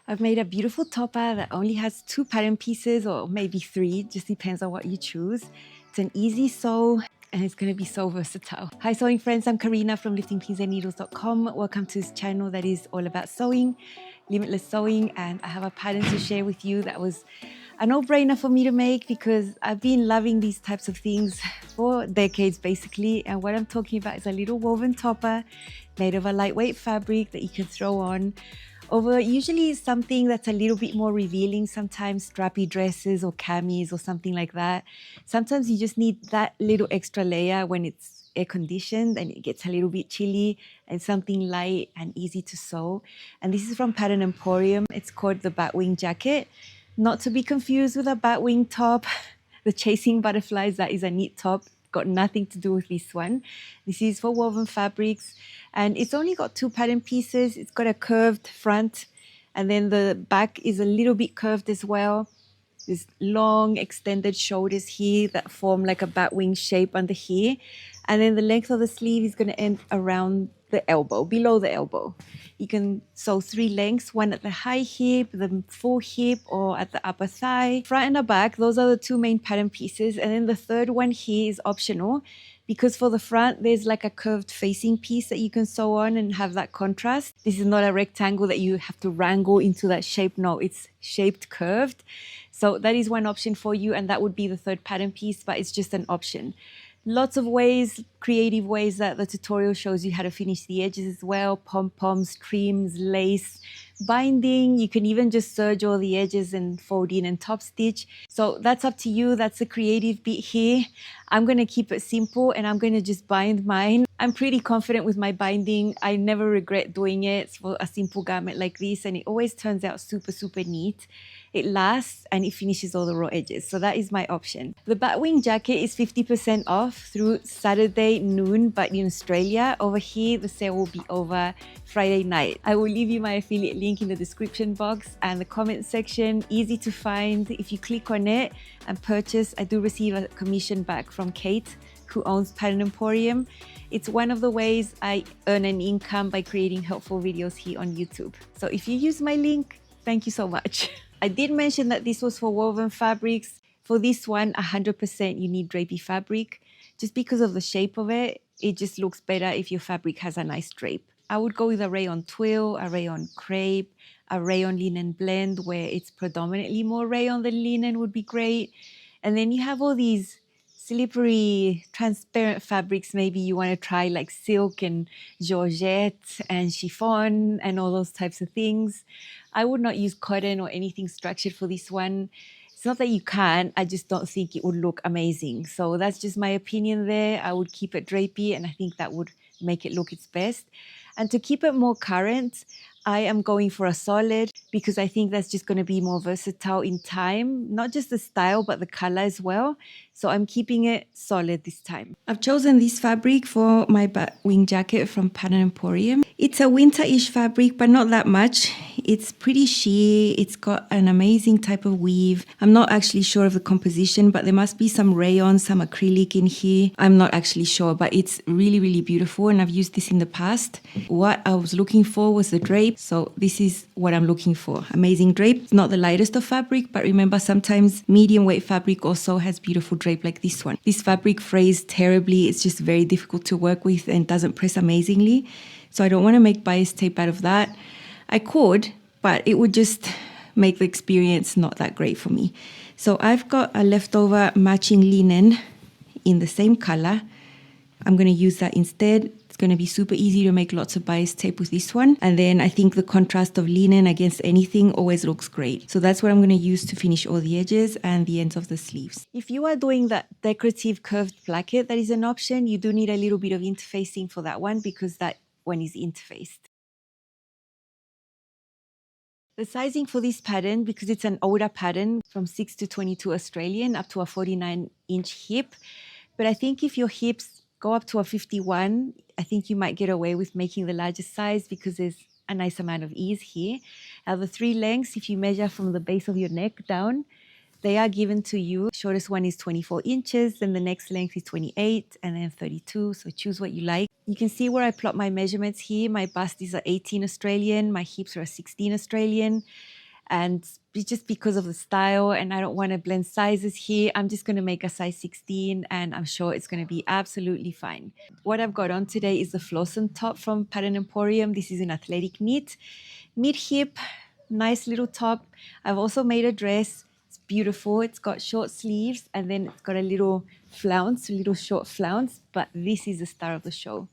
I've made a beautiful topper that only has 2 pattern pieces or maybe 3, just depends on what you choose. It's an easy sew and it's going to be so versatile. Hi sewing friends, I'm Karina from liftingpinsandneedles.com. Welcome to this channel that is all about sewing, limitless sewing, and I have a pattern to share with you that was a no-brainer for me to make because I've been loving these types of things for decades basically, and what I'm talking about is a little woven topper made of a lightweight fabric that you can throw on over usually something that's a little bit more revealing, sometimes strappy dresses or camis or something like that. Sometimes you just need that little extra layer when it's air conditioned and it gets a little bit chilly, and something light and easy to sew. And this is from Pattern Emporium. It's called the Batwing jacket. Not to be confused with a batwing top. The chasing butterflies, that is a knit top. Got nothing to do with this one. This is for woven fabrics, and it's only got 2 pattern pieces. It's got a curved front, and then the back is a little bit curved as well. There's long extended shoulders here that form like a batwing shape under here, and then the length of the sleeve is going to end around the elbow, below the elbow. You can sew 3 lengths, one at the high hip, the full hip, or at the upper thigh. Front and the back, those are the 2 main pattern pieces, and then the third one here is optional because for the front there's like a curved facing piece that you can sew on and have that contrast. This is not a rectangle that you have to wrangle into that shape. No, it's shaped curved. So that is one option for you, and that would be the third pattern piece, but it's just an option. Lots of ways, creative ways that the tutorial shows you how to finish the edges as well. Pom-poms, trims, lace, binding. You can even just serge all the edges and fold in and top stitch. So that's up to you. That's the creative bit here. I'm going to keep it simple and I'm going to just bind mine. I'm pretty confident with my binding. I never regret doing it for a simple garment like this, and it always turns out super, super neat. It lasts and it finishes all the raw edges. So that is my option. The Batwing jacket is 50% off through Saturday noon, but in Australia. Over here, the sale will be over Friday night. I will leave you my affiliate link in the description box and the comment section. Easy to find. If you click on it and purchase, I do receive a commission back from Kate, who owns Pattern Emporium. It's one of the ways I earn an income by creating helpful videos here on YouTube. So if you use my link, thank you so much. I did mention that this was for woven fabrics. For this one, 100% you need drapey fabric. Just because of the shape of it, it just looks better if your fabric has a nice drape. I would go with a rayon twill, a rayon crepe, a rayon linen blend where it's predominantly more rayon than linen would be great. And then you have all these slippery, transparent fabrics maybe you want to try, like silk and georgette and chiffon and all those types of things. I would not use cotton or anything structured for this one. It's not that you can't, I just don't think it would look amazing. So that's just my opinion there. I would keep it drapey and I think that would make it look its best. And to keep it more current, I am going for a solid because I think that's just going to be more versatile in time, not just the style, but the color as well. So I'm keeping it solid this time. I've chosen this fabric for my Batwing jacket from Pattern Emporium. It's a winter-ish fabric, but not that much. It's pretty sheer. It's got an amazing type of weave. I'm not actually sure of the composition, but there must be some rayon, some acrylic in here. I'm not actually sure, but it's really, really beautiful, and I've used this in the past. What I was looking for was the drape, so this is what I'm looking for. Amazing drape. It's not the lightest of fabric, but remember, sometimes medium weight fabric also has beautiful drape like this one. This fabric frays terribly. It's just very difficult to work with and doesn't press amazingly. So I don't want to make bias tape out of that. I could, but it would just make the experience not that great for me. So I've got a leftover matching linen in the same color. I'm going to use that instead. It's going to be super easy to make lots of bias tape with this one. And then I think the contrast of linen against anything always looks great. So that's what I'm going to use to finish all the edges and the ends of the sleeves. If you are doing that decorative curved placket, that is an option. You do need a little bit of interfacing for that one because that one is interfaced. The sizing for this pattern, because it's an older pattern from 6 to 22 Australian up to a 49-inch hip. But I think if your hips go up to a 51, I think you might get away with making the largest size because there's a nice amount of ease here. Now the 3 lengths, if you measure from the base of your neck down, they are given to you. Shortest one is 24 inches, then the next length is 28, and then 32. So choose what you like. You can see where I plot my measurements here. My bust is a 18 Australian, my hips are a 16 Australian. And just because of the style, and I don't want to blend sizes here, I'm just going to make a size 16, and I'm sure it's going to be absolutely fine. What I've got on today is the Flosson top from Pattern Emporium. This is an athletic knit, mid-hip, nice little top. I've also made a dress. It's beautiful. It's got short sleeves, and then it's got a little flounce, a little short flounce, but this is the star of the show.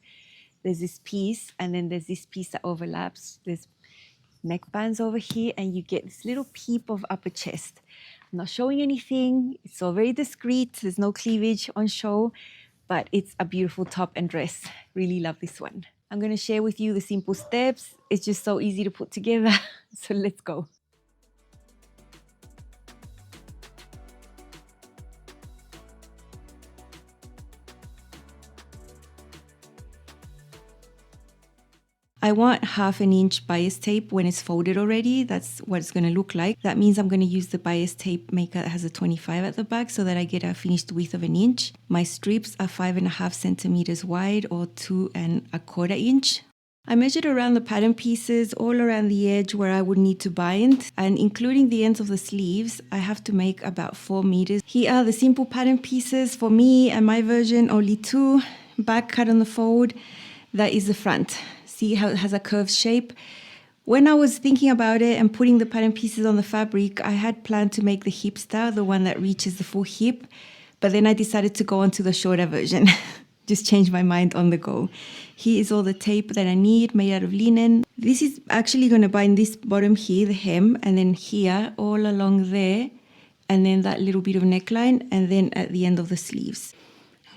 There's this piece, and then there's this piece that overlaps. There's neck bands over here, and you get this little peep of upper chest. I'm not showing anything. It's all very discreet. There's no cleavage on show, but it's a beautiful top and dress. Really love this one. I'm going to share with you the simple steps. It's just so easy to put together. So let's go. I want 1/2 inch bias tape when it's folded already. That's what it's going to look like. That means I'm going to use the bias tape maker that has a 25 at the back so that I get a finished width of 1 inch. My strips are 5.5 centimeters wide or 2.25 inch. I measured around the pattern pieces all around the edge where I would need to bind, and including the ends of the sleeves, I have to make about 4 meters. Here are the simple pattern pieces. For me and my version, only 2. Back cut on the fold. That is the front. See how it has a curved shape? When I was thinking about it and putting the pattern pieces on the fabric, I had planned to make the hip style, the one that reaches the full hip, but then I decided to go on to the shorter version. Just changed my mind on the go. Here is all the tape that I need, made out of linen. This is actually going to bind this bottom here, the hem, and then here, all along there, and then that little bit of neckline, and then at the end of the sleeves.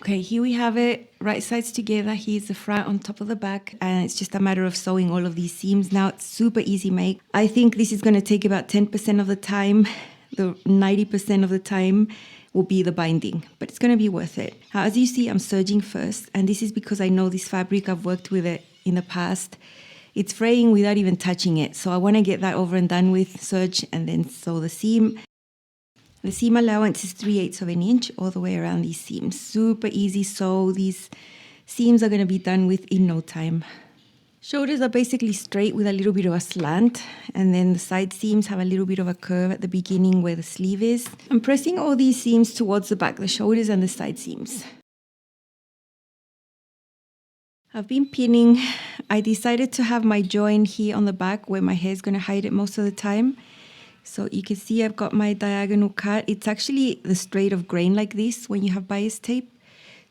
Okay, here we have it, right sides together. Here's the front on top of the back, and it's just a matter of sewing all of these seams. Now it's super easy make. I think this is going to take about 10% of the time. The 90% of the time will be the binding, but it's going to be worth it. Now, as you see, I'm serging first, and this is because I know this fabric, I've worked with it in the past. It's fraying without even touching it, so I want to get that over and done with, serge, and then sew the seam. The seam allowance is 3/8 of an inch all the way around these seams. Super easy sew. These seams are going to be done with in no time. Shoulders are basically straight with a little bit of a slant, and then the side seams have a little bit of a curve at the beginning where the sleeve is. I'm pressing all these seams towards the back, the shoulders and the side seams. I've been pinning. I decided to have my join here on the back where my hair is going to hide it most of the time. So you can see I've got my diagonal cut. It's actually the straight of grain like this when you have bias tape.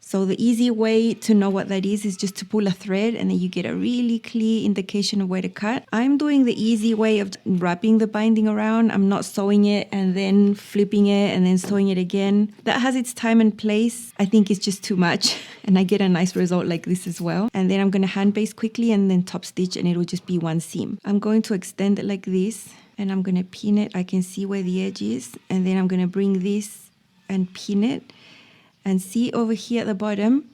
So the easy way to know what that is just to pull a thread, and then you get a really clear indication of where to cut. I'm doing the easy way of wrapping the binding around. I'm not sewing it and then flipping it and then sewing it again. That has its time and place. I think it's just too much, and I get a nice result like this as well. And then I'm going to hand baste quickly and then top stitch, and it'll just be one seam. I'm going to extend it like this, and I'm going to pin it. I can see where the edge is, and then I'm going to bring this and pin it. And see over here at the bottom,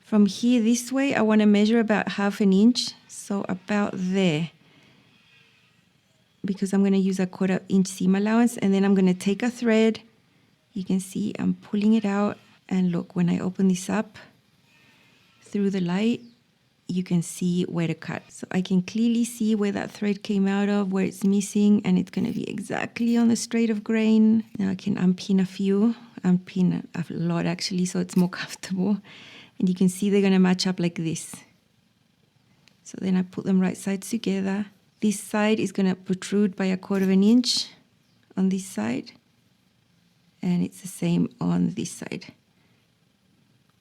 from here this way, I want to measure about 1/2 inch, so about there, because I'm going to use a 1/4 inch seam allowance, and then I'm going to take a thread. You can see I'm pulling it out, and look, when I open this up through the light, you can see where to cut. So I can clearly see where that thread came out of, where it's missing, and it's going to be exactly on the straight of grain. Now I can unpin a few. Unpin a lot actually, so it's more comfortable. And you can see they're going to match up like this. So then I put them right sides together. This side is going to protrude by 1/4 inch on this side, and it's the same on this side.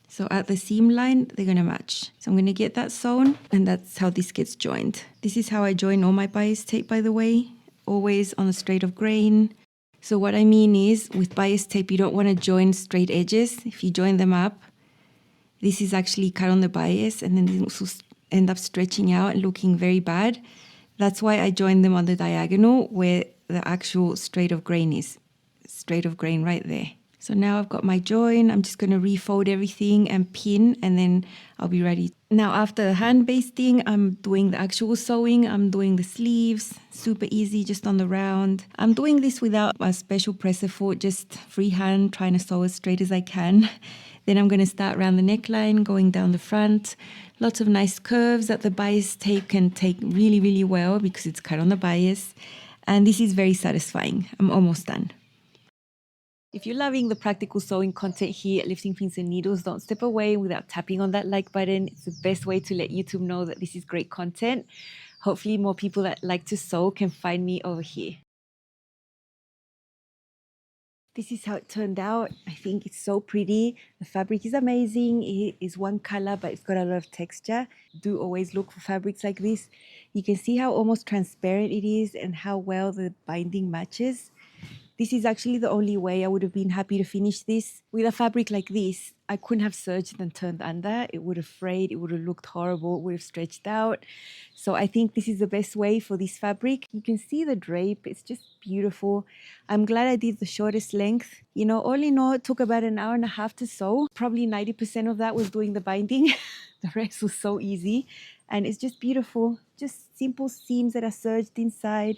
So at the seam line, they're going to match. So I'm going to get that sewn, and that's how this gets joined. This is how I join all my bias tape, by the way, always on the straight of grain. So what I mean is, with bias tape, you don't want to join straight edges. If you join them up, this is actually cut on the bias, and then they also end up stretching out and looking very bad. That's why I join them on the diagonal where the actual straight of grain is. Straight of grain right there. So now I've got my join. I'm just going to refold everything and pin, and then I'll be ready. Now after the hand basting, I'm doing the actual sewing. I'm doing the sleeves, super easy, just on the round. I'm doing this without a special presser foot, just freehand, trying to sew as straight as I can. Then I'm going to start around the neckline, going down the front. Lots of nice curves that the bias tape can take really, really well because it's cut on the bias. And this is very satisfying. I'm almost done. If you're loving the practical sewing content here at Lifting Pins and Needles, don't step away without tapping on that like button. It's the best way to let YouTube know that this is great content. Hopefully more people that like to sew can find me over here. This is how it turned out. I think it's so pretty. The fabric is amazing. It is one color, but it's got a lot of texture. Do always look for fabrics like this. You can see how almost transparent it is and how well the binding matches. This is actually the only way I would have been happy to finish this. With a fabric like this, I couldn't have serged and turned under. It would have frayed, it would have looked horrible, it would have stretched out. So I think this is the best way for this fabric. You can see the drape, it's just beautiful. I'm glad I did the shortest length. You know, all in all, it took about an hour and a half to sew. Probably 90% of that was doing the binding. The rest was so easy. And it's just beautiful. Just simple seams that are serged inside.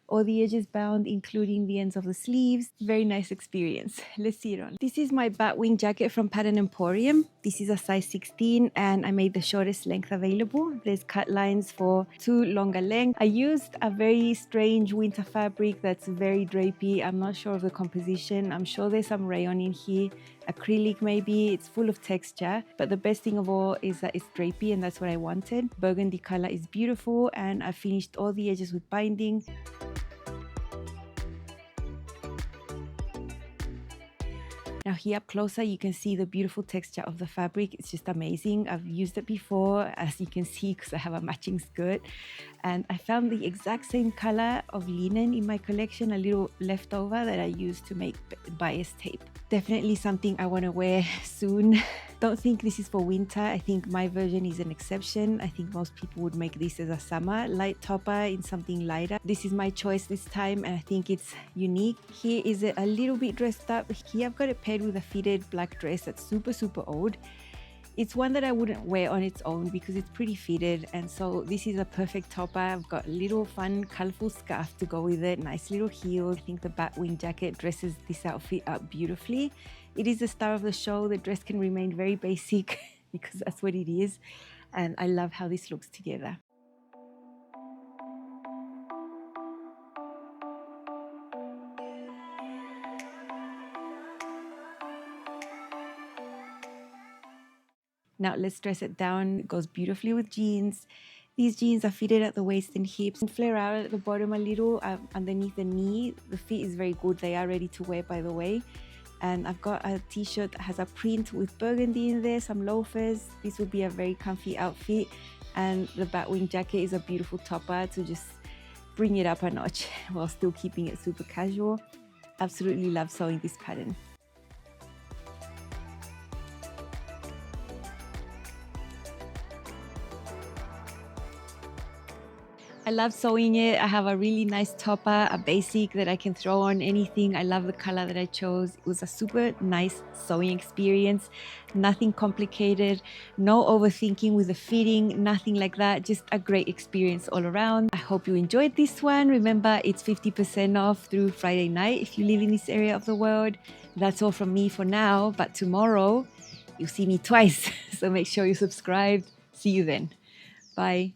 All the edges bound, including the ends of the sleeves. Very nice experience. Let's see it on. This is my Batwing jacket from Pattern Emporium. This is a size 16 and I made the shortest length available. There's cut lines for 2 longer lengths. I used a very strange winter fabric that's very drapey. I'm not sure of the composition. I'm sure there's some rayon in here. Acrylic maybe. It's full of texture. But the best thing of all is that it's drapey and that's what I wanted. Burgundy color is beautiful and I finished all the edges with binding. Now here up closer, you can see the beautiful texture of the fabric. It's just amazing. I've used it before, as you can see, because I have a matching skirt. And I found the exact same color of linen in my collection, a little leftover that I used to make bias tape. Definitely something I want to wear soon. Don't think this is for winter. I think my version is an exception. I think most people would make this as a summer light topper in something lighter. This is my choice this time and I think it's unique. Here is it a little bit dressed up. Here I've got it paired with a fitted black dress that's super old. It's one that I wouldn't wear on its own because it's pretty fitted, and so this is a perfect topper. I've got a little fun colorful scarf to go with it, nice little heels. I think the Batwing jacket dresses this outfit up beautifully. It is the star of the show. The dress can remain very basic because that's what it is, and I love how this looks together. Now let's dress it down. It goes beautifully with jeans. These jeans are fitted at the waist and hips and flare out at the bottom a little underneath the knee. The fit is very good. They are ready to wear, by the way. And I've got a t-shirt that has a print with burgundy in there, some loafers. This would be a very comfy outfit. And the Batwing jacket is a beautiful topper to just bring it up a notch while still keeping it super casual. Absolutely love sewing this pattern. I love sewing it. I have a really nice topper, a basic that I can throw on anything. I love the color that I chose. It was a super nice sewing experience. Nothing complicated, no overthinking with the fitting, nothing like that. Just a great experience all around. I hope you enjoyed this one. Remember, it's 50% off through Friday night if you live in this area of the world. That's all from me for now, but tomorrow you'll see me twice. So make sure you're subscribed. See you then. Bye.